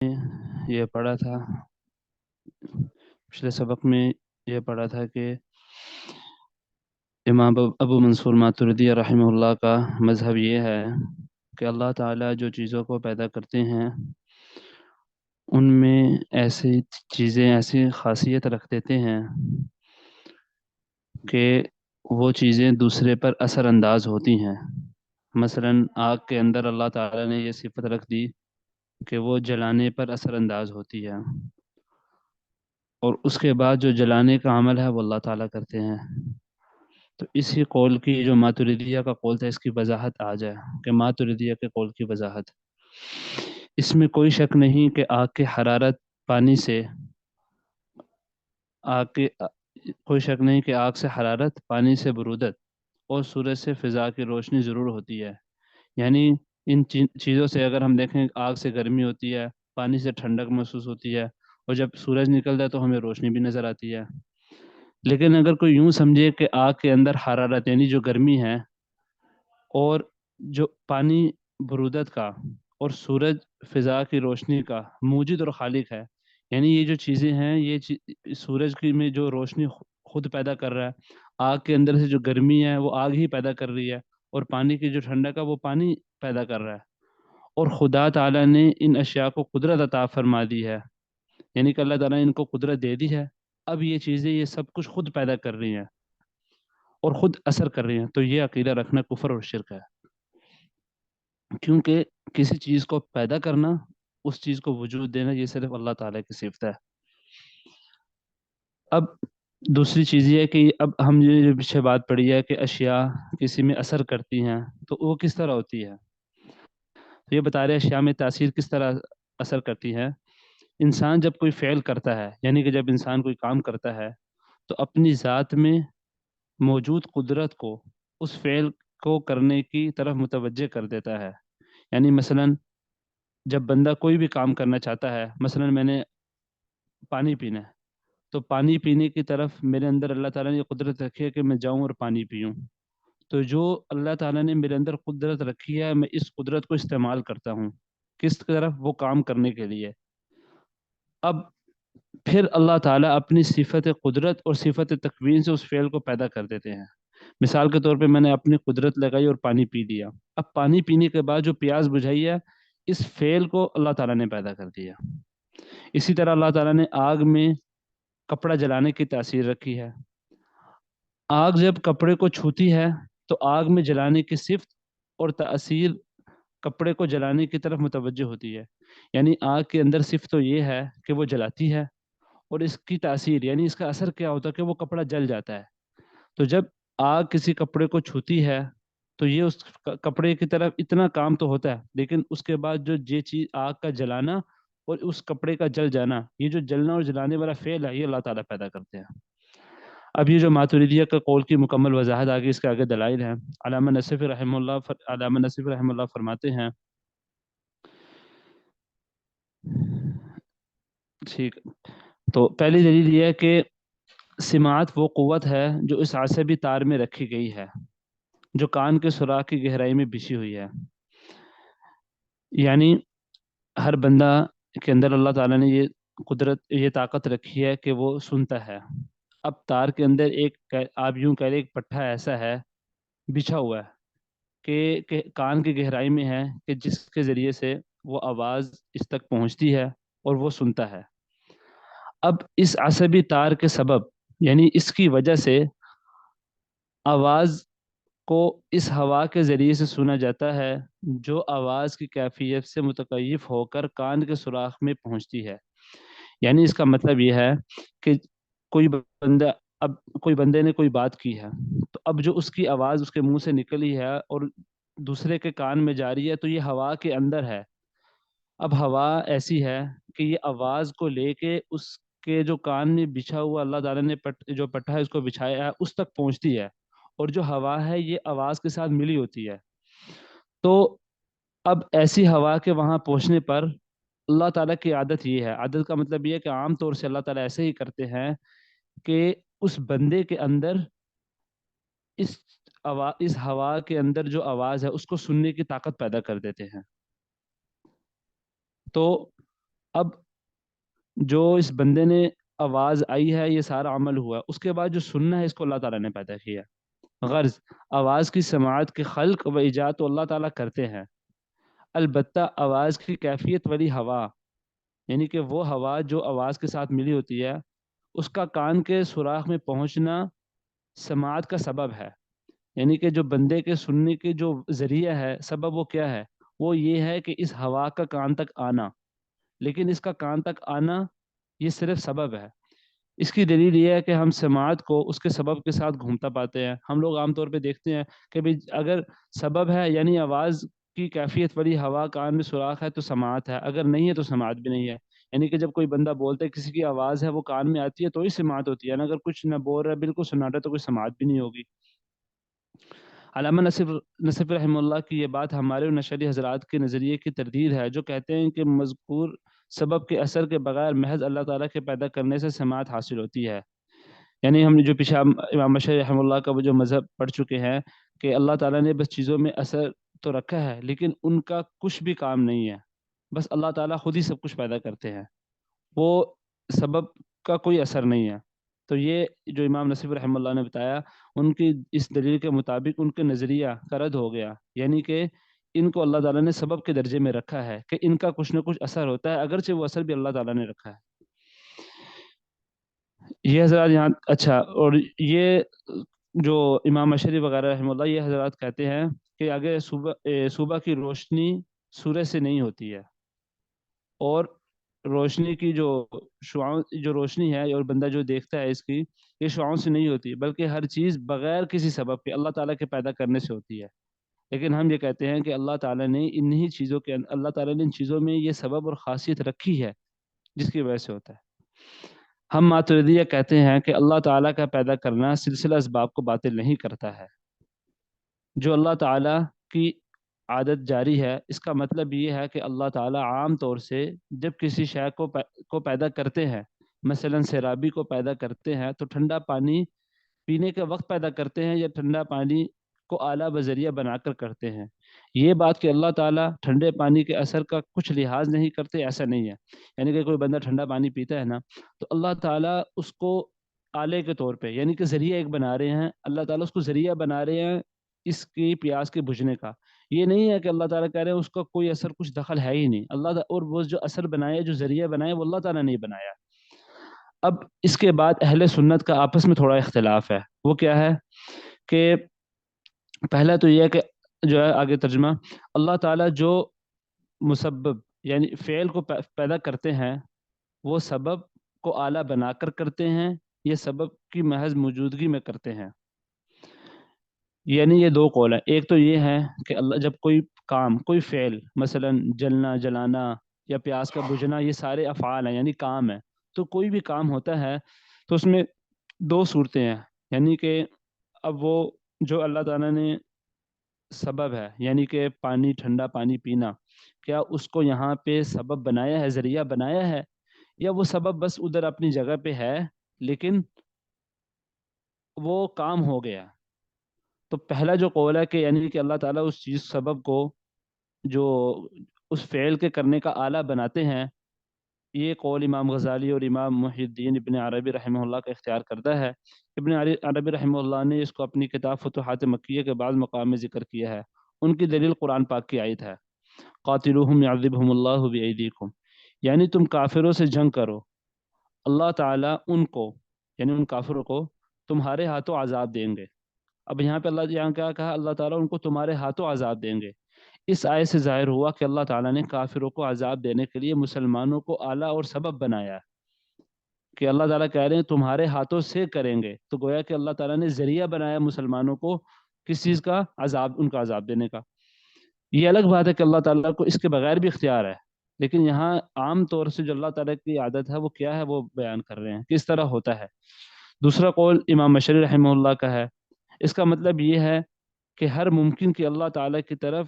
یہ پڑھا تھا پچھلے سبق میں یہ پڑھا تھا کہ امام ابو منصور ماتریدی رحمہ اللہ کا مذہب یہ ہے کہ اللہ تعالیٰ جو چیزوں کو پیدا کرتے ہیں ان میں ایسی چیزیں ایسی خاصیت رکھ دیتے ہیں کہ وہ چیزیں دوسرے پر اثر انداز ہوتی ہیں۔ مثلا آگ کے اندر اللہ تعالیٰ نے یہ صفت رکھ دی کہ وہ جلانے پر اثر انداز ہوتی ہے، اور اس کے بعد جو جلانے کا عمل ہے وہ اللہ تعالیٰ کرتے ہیں۔ تو اسی قول کی جو ماتریدیہ کا قول تھا، اس کی وضاحت آ جائے کہ ماتریدیہ کے قول کی وضاحت، اس میں کوئی شک نہیں کہ آگ کی حرارت پانی سے آگ کی کوئی شک نہیں کہ آگ سے حرارت، پانی سے برودت اور سورج سے فضا کی روشنی ضرور ہوتی ہے۔ یعنی ان چیزوں سے اگر ہم دیکھیں، آگ سے گرمی ہوتی ہے، پانی سے ٹھنڈک محسوس ہوتی ہے، اور جب سورج نکلتا ہے تو ہمیں روشنی بھی نظر آتی ہے۔ لیکن اگر کوئی یوں سمجھے کہ آگ کے اندر حرارت یعنی جو گرمی ہے، اور جو پانی برودت کا، اور سورج فضا کی روشنی کا موجد اور خالق ہے، یعنی یہ جو چیزیں ہیں یہ سورج کی میں جو روشنی خود پیدا کر رہا ہے، آگ کے اندر سے جو گرمی ہے وہ آگ ہی پیدا کر رہی ہے، اور پانی کی جو ٹھنڈک ہے وہ پانی پیدا کر رہا ہے، اور خدا تعالیٰ نے ان اشیاء کو قدرت عطا فرما دی ہے، یعنی کہ اللہ تعالیٰ نے ان کو قدرت دے دی ہے۔ اب یہ چیزیں یہ سب کچھ خود پیدا کر رہی ہیں اور خود اثر کر رہی ہیں، تو یہ عقیدہ رکھنا کفر اور شرک ہے، کیونکہ کسی چیز کو پیدا کرنا، اس چیز کو وجود دینا، یہ صرف اللہ تعالیٰ کی صفت ہے۔ اب دوسری چیز یہ ہے کہ اب ہم یہ جو پیچھے بات پڑھی ہے کہ اشیاء کسی میں اثر کرتی ہیں، تو وہ کس طرح ہوتی ہے؟ تو یہ بتا رہے اشیاء میں تاثیر کس طرح اثر کرتی ہے۔ انسان جب کوئی فعل کرتا ہے، یعنی کہ جب انسان کوئی کام کرتا ہے، تو اپنی ذات میں موجود قدرت کو اس فعل کو کرنے کی طرف متوجہ کر دیتا ہے۔ یعنی مثلا جب بندہ کوئی بھی کام کرنا چاہتا ہے، مثلا میں نے پانی پینا ہے، تو پانی پینے کی طرف میرے اندر اللہ تعالیٰ نے یہ قدرت رکھی ہے کہ میں جاؤں اور پانی پیوں، تو جو اللہ تعالیٰ نے میرے اندر قدرت رکھی ہے، میں اس قدرت کو استعمال کرتا ہوں کس طرف؟ وہ کام کرنے کے لیے۔ اب پھر اللہ تعالیٰ اپنی صفت قدرت اور صفت تکوین سے اس فعل کو پیدا کر دیتے ہیں۔ مثال کے طور پہ میں نے اپنی قدرت لگائی اور پانی پی لیا، اب پانی پینے کے بعد جو پیاس بجھائی ہے، اس فعل کو اللہ تعالیٰ نے پیدا کر دیا۔ اسی طرح اللہ تعالیٰ نے آگ میں کپڑا جلانے کی تاثیر رکھی ہے۔ آگ جب کپڑے کو چھوتی ہے تو آگ میں جلانے کی صفت اور تاثیر کپڑے کو جلانے کی طرف متوجہ ہوتی ہے۔ یعنی آگ کے اندر صفت تو یہ ہے کہ وہ جلاتی ہے، اور اس کی تاثیر یعنی اس کا اثر کیا ہوتا ہے کہ وہ کپڑا جل جاتا ہے۔ تو جب آگ کسی کپڑے کو چھوتی ہے تو یہ اس کپڑے کی طرف اتنا کام تو ہوتا ہے، لیکن اس کے بعد جو یہ چیز آگ کا جلانا اور اس کپڑے کا جل جانا، یہ جو جلنا اور جلانے والا فعل ہے، یہ اللہ تعالیٰ پیدا کرتے ہیں۔ اب یہ جو ماتریدیہ کا قول کی مکمل وضاحت آگے، اس کے آگے دلائل ہیں۔ علامہ نصف رحمہ اللہ فرماتے ہیں، ٹھیک، تو پہلی دلیل یہ ہے کہ سماعت وہ قوت ہے جو اس عصبی تار میں رکھی گئی ہے، جو کان کے سوراخ کی گہرائی میں بچھی ہوئی ہے۔ یعنی ہر بندہ کے اندر اللہ تعالیٰ نے یہ قدرت، یہ طاقت رکھی ہے کہ وہ سنتا ہے۔ اب تار کے اندر ایک، آپ یوں کہہ لیں، ایک پٹھا ایسا ہے بچھا ہوا ہے کہ کان کی گہرائی میں ہے، کہ جس کے ذریعے سے وہ آواز اس تک پہنچتی ہے اور وہ سنتا ہے۔ اب اس عصبی تار کے سبب، یعنی اس کی وجہ سے آواز کو اس ہوا کے ذریعے سے سنا جاتا ہے، جو آواز کی کیفیت سے متکیف ہو کر کان کے سوراخ میں پہنچتی ہے۔ یعنی اس کا مطلب یہ ہے کہ کوئی بندہ، اب کوئی بندے نے کوئی بات کی ہے، تو اب جو اس کی آواز اس کے منہ سے نکلی ہے اور دوسرے کے کان میں جاری ہے، تو یہ ہوا کے اندر ہے۔ اب ہوا ایسی ہے کہ یہ آواز کو لے کے اس کے جو کان میں بچھا ہوا اللہ تعالیٰ نے جو پٹھا ہے اس کو بچھایا ہے، اس تک پہنچتی ہے، اور جو ہوا ہے یہ آواز کے ساتھ ملی ہوتی ہے۔ تو اب ایسی ہوا کے وہاں پہنچنے پر اللہ تعالیٰ کی عادت یہ ہے، عادت کا مطلب یہ ہے کہ عام طور سے اللہ تعالیٰ ایسے ہی کرتے ہیں کہ اس بندے کے اندر اس اس ہوا کے اندر جو آواز ہے اس کو سننے کی طاقت پیدا کر دیتے ہیں۔ تو اب جو اس بندے نے آواز آئی ہے یہ سارا عمل ہوا، اس کے بعد جو سننا ہے اس کو اللہ تعالیٰ نے پیدا کیا۔ غرض آواز کی سماعت کے خلق و ایجاد تو اللہ تعالیٰ کرتے ہیں، البتہ آواز کی کیفیت والی ہوا، یعنی کہ وہ ہوا جو آواز کے ساتھ ملی ہوتی ہے، اس کا کان کے سوراخ میں پہنچنا سماعت کا سبب ہے۔ یعنی کہ جو بندے کے سننے کے جو ذریعہ ہے، سبب وہ کیا ہے؟ وہ یہ ہے کہ اس ہوا کا کان تک آنا، لیکن اس کا کان تک آنا یہ صرف سبب ہے۔ اس کی دلیل یہ ہے کہ ہم سماعت کو اس کے سبب کے ساتھ گھومتا پاتے ہیں۔ ہم لوگ عام طور پہ دیکھتے ہیں کہ بھی اگر سبب ہے یعنی آواز کی کیفیت والی ہوا کان میں سوراخ ہے تو سماعت ہے، اگر نہیں ہے تو سماعت بھی نہیں ہے۔ یعنی کہ جب کوئی بندہ بولتا ہے، کسی کی آواز ہے وہ کان میں آتی ہے تو ہی سماعت ہوتی ہے نا، اگر کچھ نہ بول رہا ہے بالکل سناٹا تو کوئی سماعت بھی نہیں ہوگی۔ علامہ نصف رحمہ اللہ کی یہ بات ہمارے اور نشری حضرات کے نظریے کی تردید ہے، جو کہتے ہیں کہ مذکور سبب کے اثر کے بغیر محض اللہ تعالیٰ کے پیدا کرنے سے سماعت حاصل ہوتی ہے۔ یعنی ہم نے جو پیچھے امام مشہد رحمہ اللہ کا وہ جو مذہب پڑھ چکے ہیں کہ اللہ تعالیٰ نے بس چیزوں میں اثر تو رکھا ہے لیکن ان کا کچھ بھی کام نہیں ہے، بس اللہ تعالیٰ خود ہی سب کچھ پیدا کرتے ہیں، وہ سبب کا کوئی اثر نہیں ہے۔ تو یہ جو امام نصیب رحمہ اللہ نے بتایا، ان کی اس دلیل کے مطابق ان کے نظریہ کا رد ہو گیا، یعنی کہ ان کو اللہ تعالیٰ نے سبب کے درجے میں رکھا ہے کہ ان کا کچھ نہ کچھ اثر ہوتا ہے، اگرچہ وہ اثر بھی اللہ تعالیٰ نے رکھا ہے۔ یہ حضرات یہاں اچھا، اور یہ جو امام مشری وغیرہ رحمہ اللہ، یہ حضرات کہتے ہیں کہ اگر صبح کی روشنی سورج سے نہیں ہوتی ہے، اور روشنی کی جو شعاؤں جو روشنی ہے اور بندہ جو دیکھتا ہے اس کی، یہ شعاؤں سے نہیں ہوتی بلکہ ہر چیز بغیر کسی سبب کے اللہ تعالیٰ کے پیدا کرنے سے ہوتی ہے۔ لیکن ہم یہ کہتے ہیں کہ اللہ تعالیٰ نے انہی چیزوں کے اللہ تعالیٰ نے ان چیزوں میں یہ سبب اور خاصیت رکھی ہے جس کی وجہ سے ہوتا ہے۔ ہم ماتریدیہ کہتے ہیں کہ اللہ تعالیٰ کا پیدا کرنا سلسلہ اسباب کو باطل نہیں کرتا ہے۔ جو اللہ تعالیٰ کی عادت جاری ہے، اس کا مطلب یہ ہے کہ اللہ تعالیٰ عام طور سے جب کسی شے کو پیدا کرتے ہیں، مثلا سیرابی کو پیدا کرتے ہیں، تو ٹھنڈا پانی پینے کے وقت پیدا کرتے ہیں یا ٹھنڈا پانی کو اعلیٰ بذریعہ بنا کر کرتے ہیں۔ یہ بات کہ اللہ تعالیٰ ٹھنڈے پانی کے اثر کا کچھ لحاظ نہیں کرتے، ایسا نہیں ہے۔ یعنی کہ کوئی بندہ ٹھنڈا پانی پیتا ہے نا، تو اللہ تعالیٰ اس کو آلے کے طور پہ یعنی کہ ذریعہ ایک بنا رہے ہیں، اللہ تعالیٰ اس کو ذریعہ بنا رہے ہیں اس کی پیاس کے بجھنے کا۔ یہ نہیں ہے کہ اللہ تعالیٰ کہہ رہے ہیں اس کا کوئی اثر کچھ دخل ہے ہی نہیں، اور وہ جو اثر بنایا جو ذریعہ بنایا وہ اللہ تعالیٰ نے نہیں بنایا۔ اب اس کے بعد اہل سنت کا آپس میں تھوڑا اختلاف ہے، وہ کیا ہے کہ پہلا تو یہ ہے کہ جو ہے آگے ترجمہ، اللہ تعالیٰ جو مسبب یعنی فعل کو پیدا کرتے ہیں وہ سبب کو اعلیٰ بنا کر کرتے ہیں، یہ سبب کی محض موجودگی میں کرتے ہیں۔ یعنی یہ دو قول ہیں، ایک تو یہ ہے کہ اللہ جب کوئی کام کوئی فعل مثلا جلنا جلانا یا پیاس کا بجھنا، یہ سارے افعال ہیں یعنی کام ہے، تو کوئی بھی کام ہوتا ہے تو اس میں دو صورتیں ہیں، یعنی کہ اب وہ جو اللہ تعالیٰ نے سبب ہے یعنی کہ پانی ٹھنڈا پانی پینا، کیا اس کو یہاں پہ سبب بنایا ہے ذریعہ بنایا ہے، یا وہ سبب بس ادھر اپنی جگہ پہ ہے لیکن وہ کام ہو گیا۔ تو پہلا جو قول ہے کہ یعنی کہ اللہ تعالیٰ اس چیز سبب کو جو اس فعل کے کرنے کا آلہ بناتے ہیں، یہ قول امام غزالی اور امام محی الدین ابن عربی رحمہ اللہ کا اختیار کرتا ہے۔ ابن عربی رحمہ اللہ نے اس کو اپنی کتاب فتوحات مکیہ کے بعض مقام میں ذکر کیا ہے۔ ان کی دلیل قرآن پاک کی آیت ہے، قاتلوہم یعذبہم اللہ بایدیکم، یعنی تم کافروں سے جنگ کرو، اللہ تعالیٰ ان کو یعنی ان کافروں کو تمہارے ہاتھوں عذاب دیں گے۔ اب یہاں پہ اللہ یہاں کیا کہا، اللہ تعالیٰ ان کو تمہارے ہاتھوں عذاب دیں گے۔ اس آیت سے ظاہر ہوا کہ اللہ تعالیٰ نے کافروں کو عذاب دینے کے لیے مسلمانوں کو آلہ اور سبب بنایا ہے، کہ اللہ تعالیٰ کہہ رہے ہیں تمہارے ہاتھوں سے کریں گے، تو گویا کہ اللہ تعالیٰ نے ذریعہ بنایا مسلمانوں کو کس چیز کا، عذاب، ان کا عذاب دینے کا۔ یہ الگ بات ہے کہ اللہ تعالیٰ کو اس کے بغیر بھی اختیار ہے، لیکن یہاں عام طور سے جو اللہ تعالیٰ کی عادت ہے وہ کیا ہے وہ بیان کر رہے ہیں کس طرح ہوتا ہے۔ دوسرا قول امام مشری رحمہ اللہ کا ہے، اس کا مطلب یہ ہے کہ ہر ممکن کہ اللہ تعالیٰ کی طرف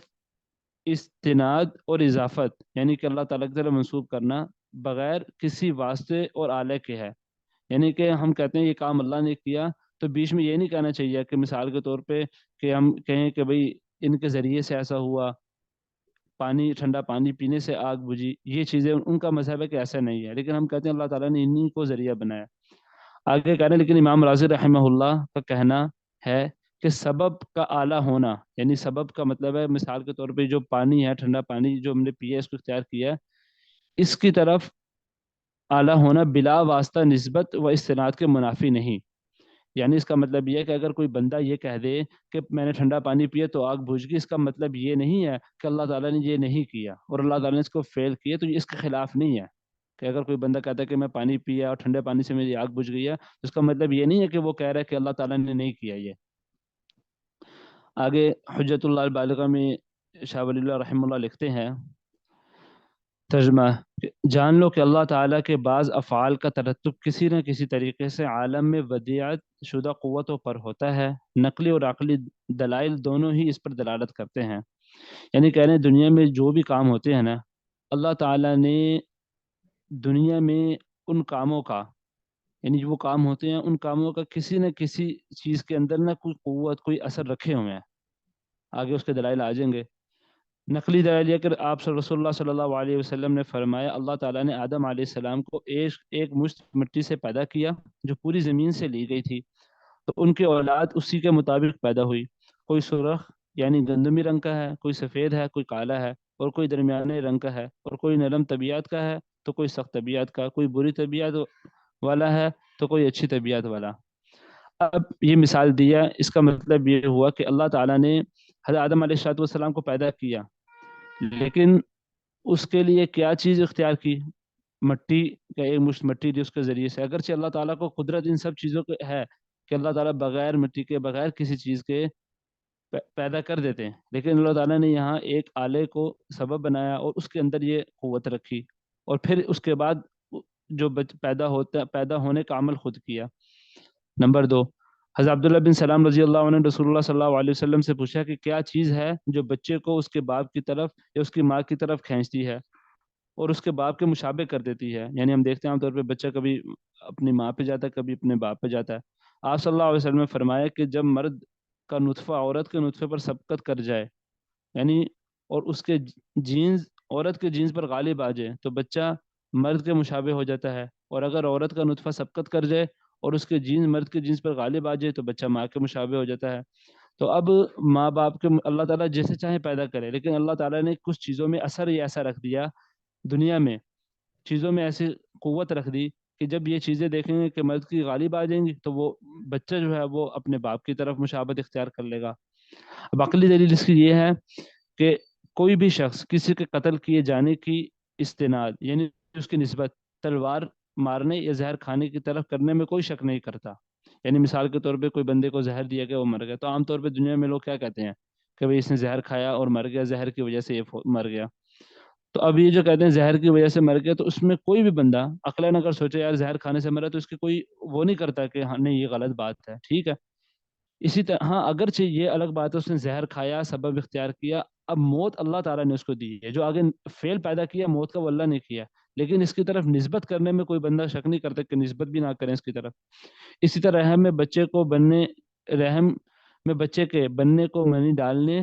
استناد اور اضافت یعنی کہ اللہ تعالیٰ کی طرف منسوب کرنا بغیر کسی واسطے اور آلے کے ہے۔ یعنی کہ ہم کہتے ہیں یہ کام اللہ نے کیا، تو بیچ میں یہ نہیں کہنا چاہیے کہ مثال کے طور پہ کہ ہم کہیں کہ بھئی ان کے ذریعے سے ایسا ہوا، پانی ٹھنڈا پانی پینے سے آگ بجھی، یہ چیزیں ان کا مذہب ہے کہ ایسا نہیں ہے، لیکن ہم کہتے ہیں اللہ تعالیٰ نے انہی کو ذریعہ بنایا۔ آگے کہہ رہے ہیں لیکن امام رازی رحمہ اللہ کا کہنا ہے کہ سبب کا اعلیٰ ہونا، یعنی سبب کا مطلب ہے مثال کے طور پہ جو پانی ہے، ٹھنڈا پانی جو ہم نے پیا، اس کو اختیار کیا، اس کی طرف اعلیٰ ہونا بلا واسطہ نسبت و استناد کے منافی نہیں۔ یعنی اس کا مطلب یہ ہے کہ اگر کوئی بندہ یہ کہہ دے کہ میں نے ٹھنڈا پانی پیا تو آگ بجھ گئی، اس کا مطلب یہ نہیں ہے کہ اللہ تعالیٰ نے یہ نہیں کیا اور اللہ تعالیٰ نے اس کو فیل کیا، تو یہ اس کے خلاف نہیں ہے کہ اگر کوئی بندہ کہتا ہے کہ میں پانی پیا اور ٹھنڈے پانی سے میری آگ بجھ گئی ہے، تو اس کا مطلب یہ نہیں ہے کہ وہ کہہ رہا ہے کہ اللہ تعالیٰ نے نہیں کیا یہ۔ آگے حجت اللہ البالغہ میں شاہ ولی اللہ رحمہ اللہ لکھتے ہیں ترجمہ: جان لو کہ اللہ تعالیٰ کے بعض افعال کا ترتب کسی نہ کسی طریقے سے عالم میں ودیعت شدہ قوتوں پر ہوتا ہے، نقلی اور عقلی دلائل دونوں ہی اس پر دلالت کرتے ہیں۔ یعنی کہہ رہے ہیں دنیا میں جو بھی کام ہوتے ہیں نا، اللہ تعالیٰ نے دنیا میں ان کاموں کا، یعنی جو وہ کام ہوتے ہیں ان کاموں کا کسی نہ کسی چیز کے اندر نہ کوئی قوت، کوئی اثر رکھے ہوئے ہیں۔ آگے اس کے دلائل آ جائیں گے۔ نقلی دلائل یہ کہ آپ رسول اللہ صلی اللہ علیہ وسلم نے فرمایا اللہ تعالیٰ نے آدم علیہ السلام کو ایک مشت مٹی سے پیدا کیا جو پوری زمین سے لی گئی تھی، تو ان کی اولاد اسی کے مطابق پیدا ہوئی، کوئی سرخ یعنی گندمی رنگ کا ہے، کوئی سفید ہے، کوئی کالا ہے، اور کوئی درمیانے رنگ کا ہے، اور کوئی نرم طبیعت کا ہے تو کوئی سخت طبیعت کا، کوئی بری طبیعت والا ہے تو کوئی اچھی طبیعت والا۔ اب یہ مثال دیا، اس کا مطلب یہ ہوا کہ اللہ تعالیٰ نے حضرت آدم علیہ السلام کو پیدا کیا، لیکن اس کے لیے کیا چیز اختیار کی؟ مٹی کا ایک مشت مٹی دی اس کے ذریعے سے۔ اگرچہ اللہ تعالیٰ کو قدرت ان سب چیزوں کے ہے کہ اللہ تعالیٰ بغیر مٹی کے، بغیر کسی چیز کے پیدا کر دیتے ہیں، لیکن اللہ تعالیٰ نے یہاں ایک آلے کو سبب بنایا اور اس کے اندر یہ قوت رکھی، اور پھر اس کے بعد جو پیدا ہونے کا عمل خود کیا۔ نمبر 2، حضرت عبداللہ بن سلام رضی اللہ عنہ رسول اللہ صلی اللہ علیہ وسلم سے پوچھا کہ کیا چیز ہے جو بچے کو اس کے باپ کی طرف یا اس کی ماں کی طرف کھینچتی ہے اور اس کے باپ کے مشابہ کر دیتی ہے؟ یعنی ہم دیکھتے ہیں عام طور پہ بچہ کبھی اپنی ماں پہ جاتا ہے، کبھی اپنے باپ پہ جاتا ہے۔ آپ صلی اللہ علیہ وسلم نے فرمایا کہ جب مرد کا نطفہ عورت کے نطفے پر سبقت کر جائے، یعنی اور اس کے جینز عورت کے جینز پر غالب آ جائے، تو بچہ مرد کے مشابہ ہو جاتا ہے، اور اگر عورت کا نطفہ سبقت کر جائے اور اس کے جینز مرد کے جینز پر غالب آ جائے تو بچہ ماں کے مشابہ ہو جاتا ہے۔ تو اب ماں باپ کے اللہ تعالیٰ جیسے چاہے پیدا کرے، لیکن اللہ تعالیٰ نے کچھ چیزوں میں اثر ہی ایسا رکھ دیا، دنیا میں چیزوں میں ایسی قوت رکھ دی کہ جب یہ چیزیں دیکھیں گے کہ مرد کی غالب آ جائیں گی تو وہ بچہ جو ہے وہ اپنے باپ کی طرف مشابہت اختیار کر لے گا۔ اب عقلی دلیل اس کی یہ ہے کہ کوئی بھی شخص کسی کے قتل کیے جانے کی استناد، یعنی اس کی نسبت تلوار مارنے یا زہر کھانے کی طرف کرنے میں کوئی شک نہیں کرتا۔ یعنی مثال کے طور پہ کوئی بندے کو زہر دیا گیا، وہ مر گیا، تو عام طور پہ دنیا میں لوگ کیا کہتے ہیں کہ بھئی اس نے زہر کھایا اور مر گیا، زہر کی وجہ سے یہ مر گیا۔ تو اب یہ جو کہتے ہیں زہر کی وجہ سے مر گیا، تو اس میں کوئی بھی بندہ عقلاً اگر سوچے یار زہر کھانے سے مرا، تو اس کی کوئی وہ نہیں کرتا کہ ہاں نہیں یہ غلط بات ہے، ٹھیک ہے۔ اسی طرح ہاں اگرچہ یہ الگ بات ہے اس نے زہر کھایا، سبب اختیار کیا، اب موت اللہ تعالیٰ نے اس کو دی ہے، جو آگے فعل پیدا کیا موت کا وہ اللہ نے کیا، لیکن اس کی طرف نسبت کرنے میں کوئی بندہ شک نہیں کرتا کہ نسبت بھی نہ کریں اس کی طرف۔ اسی طرح رحم میں بچے کے بننے کو منی ڈالنے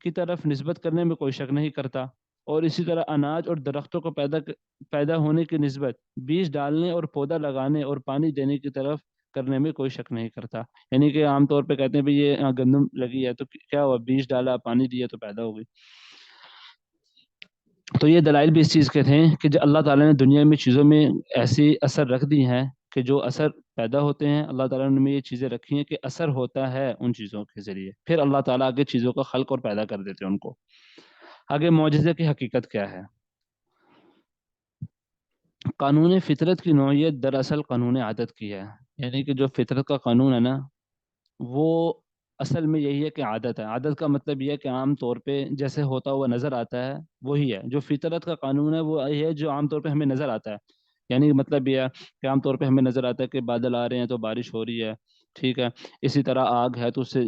کی طرف نسبت کرنے میں کوئی شک نہیں کرتا، اور اسی طرح اناج اور درختوں کو پیدا ہونے کی نسبت بیج ڈالنے اور پودا لگانے اور پانی دینے کی طرف کرنے میں کوئی شک نہیں کرتا۔ یعنی کہ عام طور پہ کہتے ہیں بھئی یہ گندم لگی ہے تو کیا ہوا، بیج ڈالا، پانی دیا تو پیدا ہو گئی۔ تو یہ دلائل بھی اس چیز کے تھے کہ جو اللہ تعالیٰ نے دنیا میں چیزوں میں ایسی اثر رکھ دی ہیں کہ جو اثر پیدا ہوتے ہیں، اللہ تعالیٰ نے یہ چیزیں رکھی ہیں کہ اثر ہوتا ہے ان چیزوں کے ذریعے، پھر اللہ تعالیٰ آگے چیزوں کا خلق اور پیدا کر دیتے ہیں ان کو۔ آگے معجزے کی حقیقت کیا ہے؟ قانون فطرت کی نوعیت دراصل قانون عادت کی ہے، یعنی کہ جو فطرت کا قانون ہے نا، وہ اصل میں یہی ہے کہ عادت ہے۔ عادت کا مطلب یہ ہے کہ عام طور پہ جیسے ہوتا ہوا نظر آتا ہے وہی ہے۔ جو فطرت کا قانون ہے وہ یہ ہے جو عام طور پہ ہمیں نظر آتا ہے، یعنی مطلب یہ ہے کہ عام طور پہ ہمیں نظر آتا ہے کہ بادل آ رہے ہیں تو بارش ہو رہی ہے، ٹھیک ہے۔ اسی طرح آگ ہے تو اس سے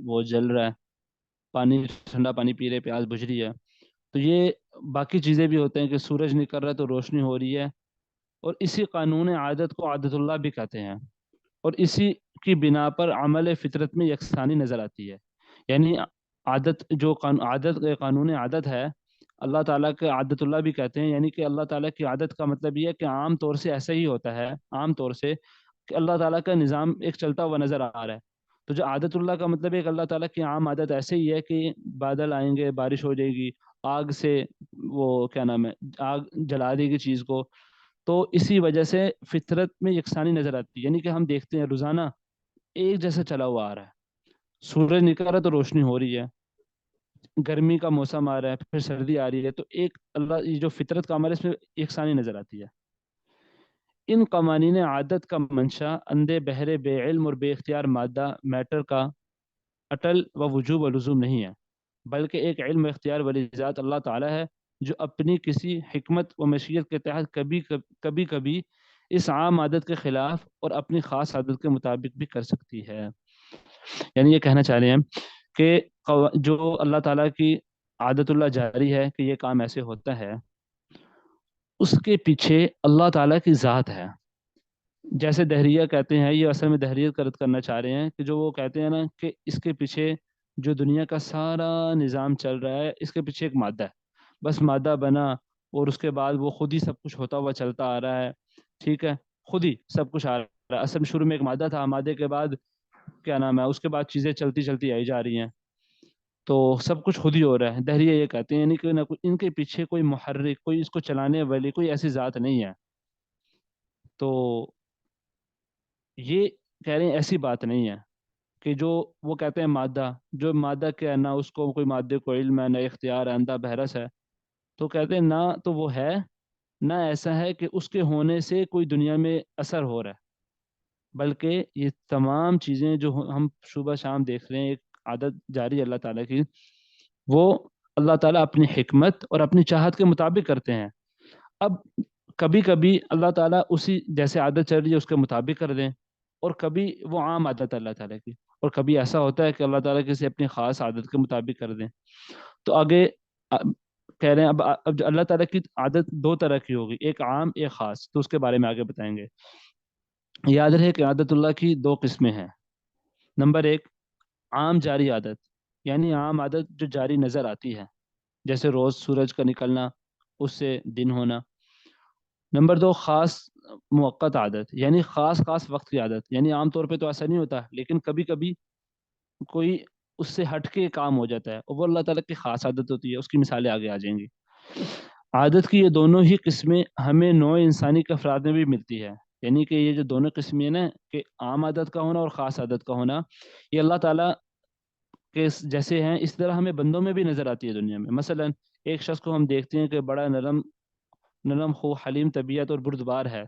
وہ جل رہا ہے، پانی ٹھنڈا پانی پی رہے، پیاس بجھ رہی ہے۔ تو یہ باقی چیزیں بھی ہوتے ہیں کہ سورج نکل رہا ہے تو روشنی ہو رہی ہے، اور اسی قانون عادت کو عادت اللہ بھی کہتے ہیں، اور اسی کی بنا پر عمل فطرت میں یکسانی نظر آتی ہے۔ یعنی عادت قانون عادت ہے، اللہ تعالیٰ کے عادت اللہ بھی کہتے ہیں، یعنی کہ اللہ تعالیٰ کی عادت کا مطلب یہ ہے کہ عام طور سے ایسا ہی ہوتا ہے، عام طور سے کہ اللہ تعالیٰ کا نظام ایک چلتا ہوا نظر آ رہا ہے۔ تو جو عادت اللہ کا مطلب ہے کہ اللہ تعالیٰ کی عام عادت ایسے ہی ہے کہ بادل آئیں گے، بارش ہو جائے گی، آگ سے وہ کیا نام ہے، آگ جلا دے گی چیز کو۔ تو اسی وجہ سے فطرت میں یکسانی نظر آتی ہے، یعنی کہ ہم دیکھتے ہیں روزانہ ایک جیسا چلا ہوا آ رہا ہے، سورج نکل رہا ہے تو روشنی ہو رہی ہے، گرمی کا موسم آ رہا ہے پھر سردی آ رہی ہے، تو ایک اللہ یہ جو فطرت کا عمل ہے اس میں یکسانی نظر آتی ہے۔ ان قوانین عادت کا منشا اندھے بہرے بے علم اور بے اختیار مادہ میٹر کا اٹل و وجوب و لزوم نہیں ہے، بلکہ ایک علم و اختیار والی ذات اللہ تعالی ہے، جو اپنی کسی حکمت و مشیت کے تحت کبھی کبھی اس عام عادت کے خلاف اور اپنی خاص عادت کے مطابق بھی کر سکتی ہے۔ یعنی یہ کہنا چاہ رہے ہیں کہ جو اللہ تعالیٰ کی عادت اللہ جاری ہے کہ یہ کام ایسے ہوتا ہے، اس کے پیچھے اللہ تعالیٰ کی ذات ہے۔ جیسے دہریہ کہتے ہیں، یہ اصل میں دہریت کرنا چاہ رہے ہیں کہ جو وہ کہتے ہیں نا کہ اس کے پیچھے جو دنیا کا سارا نظام چل رہا ہے، اس کے پیچھے ایک مادہ ہے، بس مادہ بنا اور اس کے بعد وہ خود ہی سب کچھ ہوتا ہوا چلتا آ رہا ہے، ٹھیک ہے، خود ہی سب کچھ آ رہا ہے۔ اصل میں شروع میں ایک مادہ تھا، مادے کے بعد کیا نام ہے، اس کے بعد چیزیں چلتی چلتی آئی جا رہی ہیں، تو سب کچھ خود ہی ہو رہا ہے۔ دہریہ یہ کہتے ہیں یعنی کہ نہ ان کے پیچھے کوئی محرک، کوئی اس کو چلانے والی کوئی ایسی ذات نہیں ہے۔ تو یہ کہہ رہے ہیں ایسی بات نہیں ہے کہ جو وہ کہتے ہیں مادہ، جو مادہ کیا ہے، نہ اس کو کوئی مادے کو علم ہے، نہ اختیار ہے، اندھا بہرس ہے، تو کہتے ہیں نہ تو وہ ہے، نہ ایسا ہے کہ اس کے ہونے سے کوئی دنیا میں اثر ہو رہا ہے، بلکہ یہ تمام چیزیں جو ہم صبح شام دیکھ رہے ہیں، ایک عادت جاری ہے اللہ تعالیٰ کی، وہ اللہ تعالیٰ اپنی حکمت اور اپنی چاہت کے مطابق کرتے ہیں۔ اب کبھی کبھی اللہ تعالیٰ اسی جیسے عادت چل رہی ہے اس کے مطابق کر دیں، اور کبھی وہ عام عادت ہے اللہ تعالیٰ کی، اور کبھی ایسا ہوتا ہے کہ اللہ تعالیٰ کسی اپنی خاص عادت کے مطابق کر دیں۔ تو آگے کہہ رہے ہیں اب جو اللہ تعالیٰ کی عادت دو طرح کی ہوگی، ایک عام ایک خاص، تو اس کے بارے میں آگے بتائیں گے۔ یاد رہے کہ عادت اللہ کی دو قسمیں ہیں۔ نمبر ایک، عام جاری عادت، یعنی عام عادت جو جاری نظر آتی ہے، جیسے روز سورج کا نکلنا، اس سے دن ہونا۔ نمبر دو، خاص موقت عادت، یعنی خاص خاص وقت کی عادت، یعنی عام طور پہ تو ایسا نہیں ہوتا لیکن کبھی کبھی کوئی اس سے ہٹ کے کام ہو جاتا ہے، اور وہ اللہ تعالیٰ کی خاص عادت ہوتی ہے، اس کی مثالیں آگے آ جائیں گی۔ عادت کی یہ دونوں ہی قسمیں ہمیں نوع انسانی کے افراد میں بھی ملتی ہے، یعنی کہ یہ جو دونوں قسمیں ہیں نا کہ عام عادت کا ہونا اور خاص عادت کا ہونا، یہ اللہ تعالیٰ کے جیسے ہیں اس طرح ہمیں بندوں میں بھی نظر آتی ہے دنیا میں۔ مثلا ایک شخص کو ہم دیکھتے ہیں کہ بڑا نرم نرم خو حلیم طبیعت اور بردبار ہے،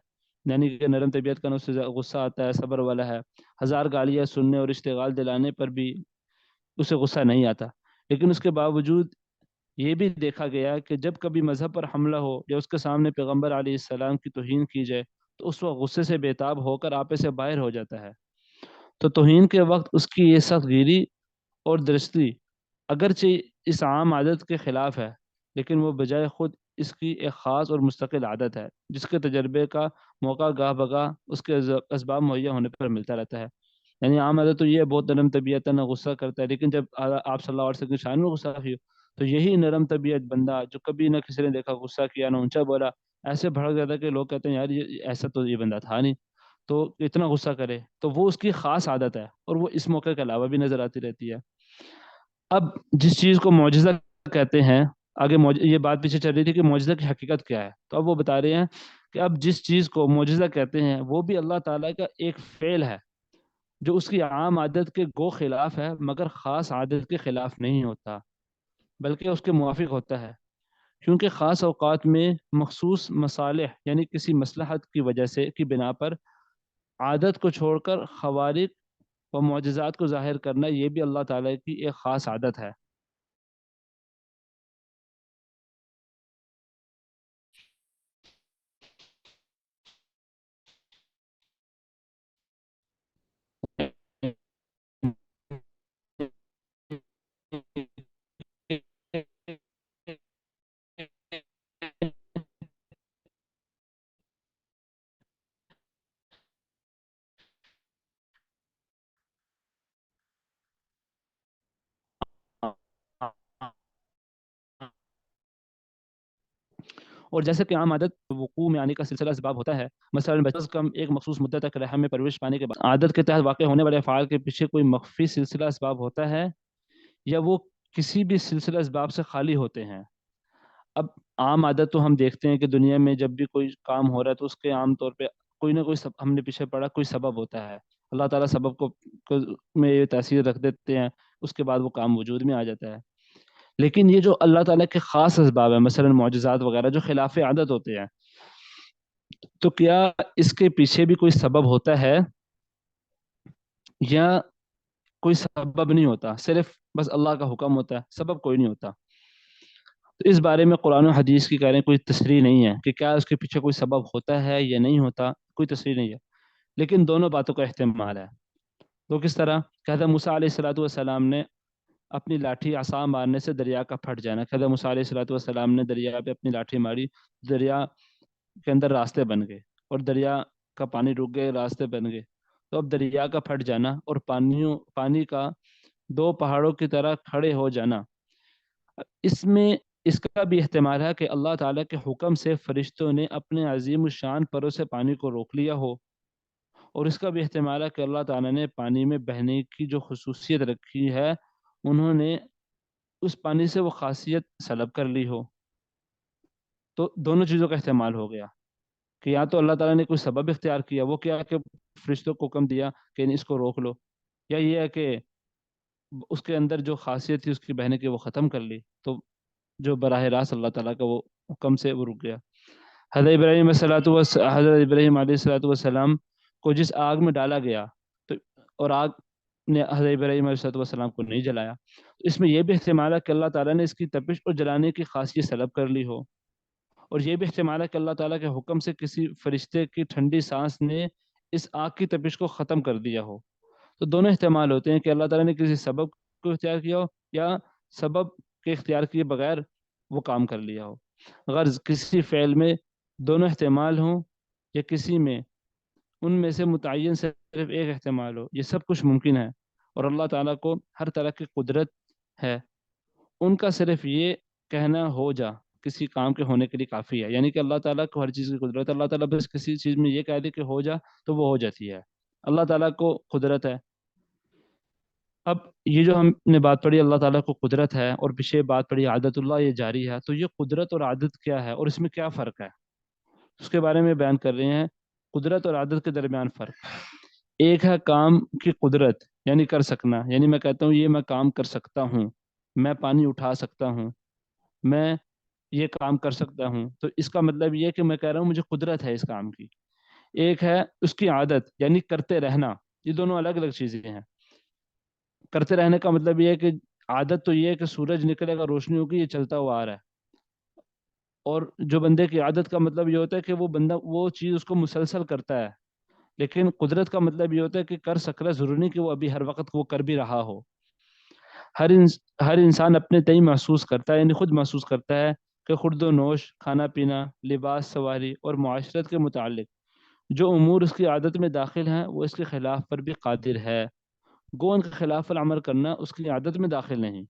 یعنی کہ نرم طبیعت کا، اس سے غصہ آتا ہے، صبر والا ہے، ہزار گالیاں سننے اور اشتغال دلانے پر بھی اسے غصہ نہیں آتا، لیکن اس کے باوجود یہ بھی دیکھا گیا کہ جب کبھی مذہب پر حملہ ہو یا اس کے سامنے پیغمبر علیہ السلام کی توہین کی جائے تو اس وقت غصے سے بےتاب ہو کر آپے سے باہر ہو جاتا ہے۔ تو توہین کے وقت اس کی یہ سخت گیری اور درستی اگرچہ اس عام عادت کے خلاف ہے، لیکن وہ بجائے خود اس کی ایک خاص اور مستقل عادت ہے، جس کے تجربے کا موقع گاہ بگاہ اس کے اسباب مہیا ہونے پر ملتا رہتا ہے۔ یعنی عام عادت تو یہ ہے بہت نرم طبیعت ہے، نہ غصہ کرتا ہے، لیکن جب آپ صلی اللہ علیہ وسلم کی شان میں غصہ ہو تو یہی نرم طبیعت بندہ جو کبھی نہ کسی نے دیکھا غصہ کیا نہ اونچا بولا، ایسے بھڑک جاتا کہ لوگ کہتے ہیں یار یہ ایسا تو یہ بندہ تھا نہیں، تو اتنا غصہ کرے، تو وہ اس کی خاص عادت ہے، اور وہ اس موقع کے علاوہ بھی نظر آتی رہتی ہے۔ اب جس چیز کو معجزہ کہتے ہیں، آگے یہ بات پیچھے چل رہی تھی کہ معجزہ کی حقیقت کیا ہے، تو اب وہ بتا رہے ہیں کہ اب جس چیز کو معجزہ کہتے ہیں وہ بھی اللہ تعالیٰ کا ایک فعل ہے، جو اس کی عام عادت کے گو خلاف ہے مگر خاص عادت کے خلاف نہیں ہوتا، بلکہ اس کے موافق ہوتا ہے، کیونکہ خاص اوقات میں مخصوص مصالح یعنی کسی مصلحت کی وجہ سے کی بنا پر عادت کو چھوڑ کر خوارق و معجزات کو ظاہر کرنا، یہ بھی اللہ تعالیٰ کی ایک خاص عادت ہے۔ اور جیسے کہ عام عادت وقوع میں آنے کا سلسلہ اسباب ہوتا ہے، مثلا بچہ کم ایک مخصوص مدت تک رحم میں پرورش پانے کے بعد عادت کے تحت واقع ہونے والے افعال کے پیچھے کوئی مخفی سلسلہ اسباب ہوتا ہے، یا وہ کسی بھی سلسلہ اسباب سے خالی ہوتے ہیں۔ اب عام عادت تو ہم دیکھتے ہیں کہ دنیا میں جب بھی کوئی کام ہو رہا ہے تو اس کے عام طور پہ کوئی نہ کوئی ہم نے پیچھے پڑا کوئی سبب ہوتا ہے، اللہ تعالیٰ سبب کو میں یہ تاثیر رکھ دیتے ہیں، اس کے بعد وہ کام وجود میں آ جاتا ہے۔ لیکن یہ جو اللہ تعالیٰ کے خاص اسباب ہیں، مثلا معجزات وغیرہ جو خلاف عادت ہوتے ہیں، تو کیا اس کے پیچھے بھی کوئی سبب ہوتا ہے یا کوئی سبب نہیں ہوتا، صرف بس اللہ کا حکم ہوتا ہے، سبب کوئی نہیں ہوتا؟ تو اس بارے میں قرآن و حدیث کی کہہ رہے ہیں کوئی تصریح نہیں ہے کہ کیا اس کے پیچھے کوئی سبب ہوتا ہے یا نہیں ہوتا، کوئی تصریح نہیں ہے، لیکن دونوں باتوں کا احتمال ہے۔ تو کس طرح کہ حضرت موسیٰ علیہ الصلوۃ والسلام نے اپنی لاٹھی عصا مارنے سے دریا کا پھٹ جانا، کہ حضرت موسیٰ علیہ الصلوۃ والسلام نے دریا پہ اپنی لاٹھی ماری، دریا کے اندر راستے بن گئے اور دریا کا پانی رک گئے، راستے بن گئے۔ تو اب دریا کا پھٹ جانا اور پانی کا دو پہاڑوں کی طرح کھڑے ہو جانا، اس میں اس کا بھی احتمال ہے کہ اللہ تعالیٰ کے حکم سے فرشتوں نے اپنے عظیم الشان پروں سے پانی کو روک لیا ہو، اور اس کا بھی احتمال ہے کہ اللہ تعالیٰ نے پانی میں بہنے کی جو خصوصیت رکھی ہے انہوں نے اس پانی سے وہ خاصیت سلب کر لی ہو۔ تو دونوں چیزوں کا احتمال ہو گیا کہ یا تو اللہ تعالیٰ نے کوئی سبب اختیار کیا، وہ کیا کہ فرشتوں کو حکم دیا کہ اس کو روک لو، یا یہ ہے کہ اس کے اندر جو خاصیت تھی اس کی بہنے کی وہ ختم کر لی، تو جو براہ راست اللہ تعالیٰ کا وہ حکم سے وہ رک گیا۔ حضرت ابراہیم علیہ الصلوۃ والسلام کو جس آگ میں ڈالا گیا تو اور آگ نے حضرت ابراہیم علیہ الصلوۃ والسلام کو نہیں جلایا، تو اس میں یہ بھی احتمال ہے کہ اللہ تعالیٰ نے اس کی تپش اور جلانے کی خاصیت سلب کر لی ہو، اور یہ بھی احتمال ہے کہ اللہ تعالیٰ کے حکم سے کسی فرشتے کی ٹھنڈی سانس نے اس آگ کی تپش کو ختم کر دیا ہو۔ تو دونوں احتمال ہوتے ہیں کہ اللہ تعالیٰ نے کسی سبب کو اختیار کیا ہو یا سبب کے اختیار کیے بغیر وہ کام کر لیا ہو۔ غرض کسی فعل میں دونوں احتمال ہوں یا کسی میں ان میں سے متعین صرف ایک احتمال ہو، یہ سب کچھ ممکن ہے، اور اللہ تعالیٰ کو ہر طرح کی قدرت ہے۔ ان کا صرف یہ کہنا ہو جا کسی کام کے ہونے کے لیے کافی ہے، یعنی کہ اللہ تعالیٰ کو ہر چیز کی قدرت ہے، اللہ تعالیٰ بس کسی چیز میں یہ کہہ دے کہ ہو جا تو وہ ہو جاتی ہے، اللہ تعالیٰ کو قدرت ہے۔ اب یہ جو ہم نے بات پڑھی اللہ تعالیٰ کو قدرت ہے، اور پیچھے بات پڑھی عادت اللہ یہ جاری ہے، تو یہ قدرت اور عادت کیا ہے اور اس میں کیا فرق ہے، اس کے بارے میں بیان کر رہے ہیں۔ قدرت اور عادت کے درمیان فرق، ایک ہے کام کی قدرت یعنی کر سکنا، یعنی میں کہتا ہوں یہ میں کام کر سکتا ہوں، میں پانی اٹھا سکتا ہوں، میں یہ کام کر سکتا ہوں، تو اس کا مطلب یہ ہے کہ میں کہہ رہا ہوں مجھے قدرت ہے اس کام کی۔ ایک ہے اس کی عادت یعنی کرتے رہنا، یہ دونوں الگ الگ چیزیں ہیں۔ کرتے رہنے کا مطلب یہ ہے کہ عادت تو یہ ہے کہ سورج نکلے گا روشنی ہوگی، یہ چلتا ہوا آ رہا ہے، اور جو بندے کی عادت کا مطلب یہ ہوتا ہے کہ وہ بندہ وہ چیز اس کو مسلسل کرتا ہے، لیکن قدرت کا مطلب یہ ہوتا ہے کہ کر سک رہا، ضروری نہیں کہ وہ ابھی ہر وقت وہ کر بھی رہا ہو۔ ہر انسان اپنے تئیں محسوس کرتا ہے، یعنی خود محسوس کرتا ہے کہ خورد و نوش، کھانا پینا، لباس سواری اور معاشرت کے متعلق جو امور اس کی عادت میں داخل ہیں وہ اس کے خلاف پر بھی قادر ہے، گو ان کے خلاف العمل کرنا اس کی عادت میں داخل نہیں۔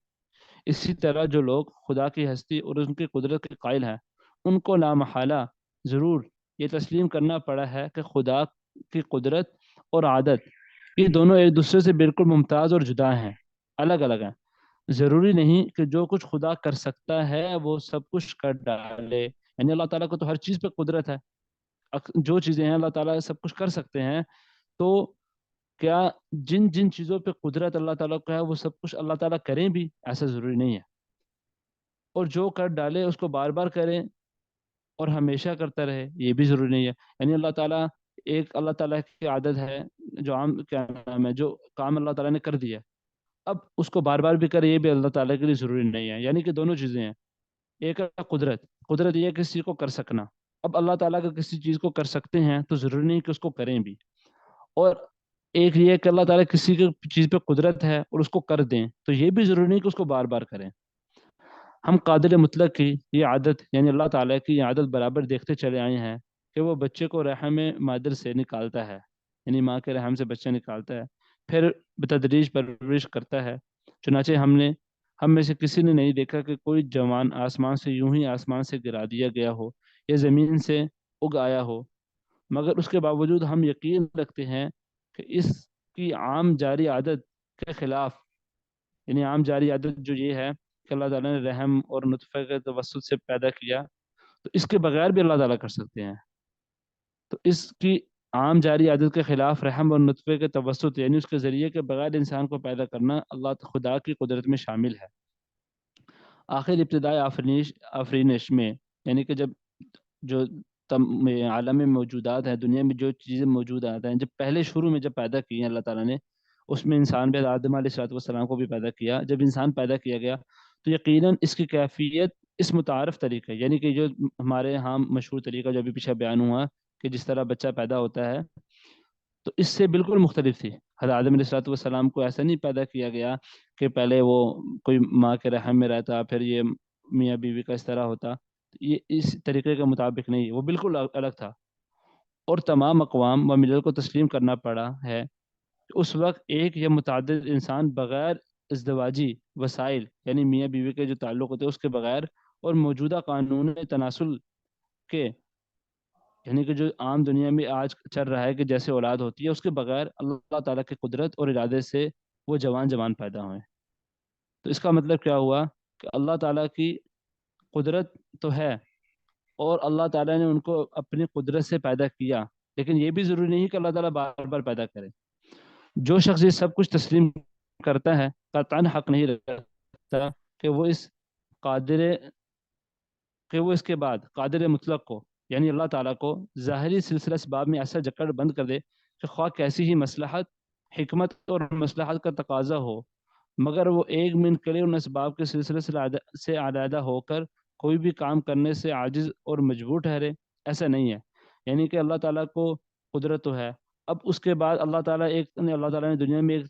اسی طرح جو لوگ خدا کی ہستی اور ان کی قدرت کے قائل ہیں ان کو لامحالہ ضرور یہ تسلیم کرنا پڑا ہے کہ خدا کی قدرت اور عادت یہ دونوں ایک دوسرے سے بالکل ممتاز اور جدا ہیں، الگ الگ ہیں۔ ضروری نہیں کہ جو کچھ خدا کر سکتا ہے وہ سب کچھ کر ڈالے، یعنی اللہ تعالیٰ کو تو ہر چیز پہ قدرت ہے، جو چیزیں ہیں اللہ تعالیٰ سب کچھ کر سکتے ہیں، تو کیا جن جن چیزوں پہ قدرت اللہ تعالیٰ کو ہے وہ سب کچھ اللہ تعالیٰ کریں بھی؟ ایسا ضروری نہیں ہے، اور جو کر ڈالے اس کو بار بار کریں اور ہمیشہ کرتا رہے یہ بھی ضروری نہیں ہے، یعنی اللہ تعالیٰ کی عادت ہے جو عام کیا نام ہے جو کام اللہ تعالیٰ نے کر دیا، اب اس کو بار بار بھی کرے یہ بھی اللہ تعالیٰ کے لیے ضروری نہیں ہے، یعنی کہ دونوں چیزیں ہیں۔ ایک ہے قدرت یہ ہے کسی چیز کو کر سکنا، اب اللہ تعالیٰ کا کسی چیز کو کر سکتے ہیں تو ضروری نہیں کہ اس کو کریں بھی، اور ایک یہ کہ اللہ تعالیٰ کسی کی چیز پہ قدرت ہے اور اس کو کر دیں تو یہ بھی ضروری نہیں کہ اس کو بار بار کریں۔ ہم قادر مطلق کی یہ عادت یعنی اللہ تعالیٰ کی یہ عادت برابر دیکھتے چلے آئے ہیں کہ وہ بچے کو رحم مادر سے نکالتا ہے، یعنی ماں کے رحم سے بچہ نکالتا ہے، پھر بتدریج پرورش کرتا ہے۔ چنانچہ ہم میں سے کسی نے نہیں دیکھا کہ کوئی جوان آسمان سے یوں ہی آسمان سے گرا دیا گیا ہو، یا زمین سے اگ آیا ہو، مگر اس کے باوجود ہم یقین رکھتے ہیں کہ اس کی عام جاری عادت کے خلاف، یعنی عام جاری عادت جو یہ ہے کہ اللہ تعالیٰ نے رحم اور نطفے کے توسط سے پیدا کیا، تو اس کے بغیر بھی اللہ تعالیٰ کر سکتے ہیں. تو اس کی عام جاری عادت کے خلاف رحم اور نطفے کے توسط، یعنی اس کے ذریعے کے بغیر انسان کو پیدا کرنا اللہ خدا کی قدرت میں شامل ہے. آخر ابتدائی آفرینش میں، یعنی کہ جب جو عالم میں موجودات ہیں، دنیا میں جو چیزیں موجودات ہیں، جب پہلے شروع میں جب پیدا کی ہیں اللہ تعالیٰ نے، اس میں انسان بھی آدم علیہ الصلوۃ والسلام کو بھی پیدا کیا. جب انسان پیدا کیا گیا تو یقیناً اس کی کیفیت اس متعارف طریقے، یعنی کہ جو ہمارے ہاں مشہور طریقہ جو ابھی پیچھے بیان ہوا کہ جس طرح بچہ پیدا ہوتا ہے، تو اس سے بالکل مختلف تھی. حضرت آدم علیہ الصلوۃ والسلام کو ایسا نہیں پیدا کیا گیا کہ پہلے وہ کوئی ماں کے رحم میں رہتا پھر یہ میاں بیوی کا اس طرح ہوتا. یہ اس طریقے کے مطابق نہیں، وہ بالکل الگ تھا. اور تمام اقوام و ملل کو تسلیم کرنا پڑا ہے کہ اس وقت ایک یا متعدد انسان بغیر ازدواجی وسائل، یعنی میاں بیوی کے جو تعلق ہوتے ہیں اس کے بغیر، اور موجودہ قانون تناسل کے، یعنی کہ جو عام دنیا میں آج چل رہا ہے کہ جیسے اولاد ہوتی ہے، اس کے بغیر اللہ تعالیٰ کی قدرت اور ارادے سے وہ جوان جوان پیدا ہوئے. تو اس کا مطلب کیا ہوا کہ اللہ تعالیٰ کی قدرت تو ہے، اور اللہ تعالیٰ نے ان کو اپنی قدرت سے پیدا کیا، لیکن یہ بھی ضروری نہیں کہ اللہ تعالیٰ بار بار پیدا کرے. جو شخص یہ سب کچھ تسلیم کرتا ہے قطعاً حق نہیں رکھتا کہ قادر کہ وہ اس کے بعد قادر مطلق کو، یعنی اللہ تعالیٰ کو ظاہری سلسلہ اسباب میں ایسا جکڑ بند کر دے کہ خواہ کیسی ہی مصلحت، حکمت اور مصلحت کا تقاضا ہو، مگر وہ ایک منٹ کے لیے ان اسباب کے سلسلے سے علیحدہ ہو کر کوئی بھی کام کرنے سے عاجز اور مجبور ٹھہرے. ایسا نہیں ہے. یعنی کہ اللہ تعالیٰ کو قدرت تو ہے، اب اس کے بعد اللہ تعالیٰ نے دنیا میں ایک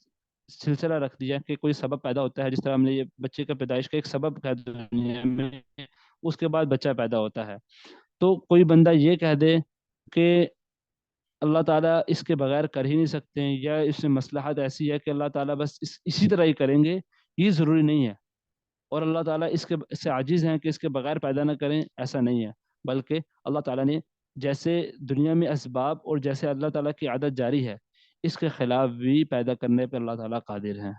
سلسلہ رکھ دیا کہ کوئی سبب پیدا ہوتا ہے، جس طرح ہم نے یہ بچے کا پیدائش کا ایک سبب ہے دنیا میں، اس کے بعد بچہ پیدا ہوتا ہے. تو کوئی بندہ یہ کہہ دے کہ اللہ تعالیٰ اس کے بغیر کر ہی نہیں سکتے ہیں، یا اس میں مصلحت ایسی ہے کہ اللہ تعالیٰ بس اسی طرح ہی کریں گے، یہ ضروری نہیں ہے. اور اللہ تعالیٰ اس سے عاجز ہیں کہ اس کے بغیر پیدا نہ کریں، ایسا نہیں ہے. بلکہ اللہ تعالیٰ نے جیسے دنیا میں اسباب اور جیسے اللہ تعالیٰ کی عادت جاری ہے، اس کے خلاف بھی پیدا کرنے پہ اللہ تعالیٰ قادر ہیں.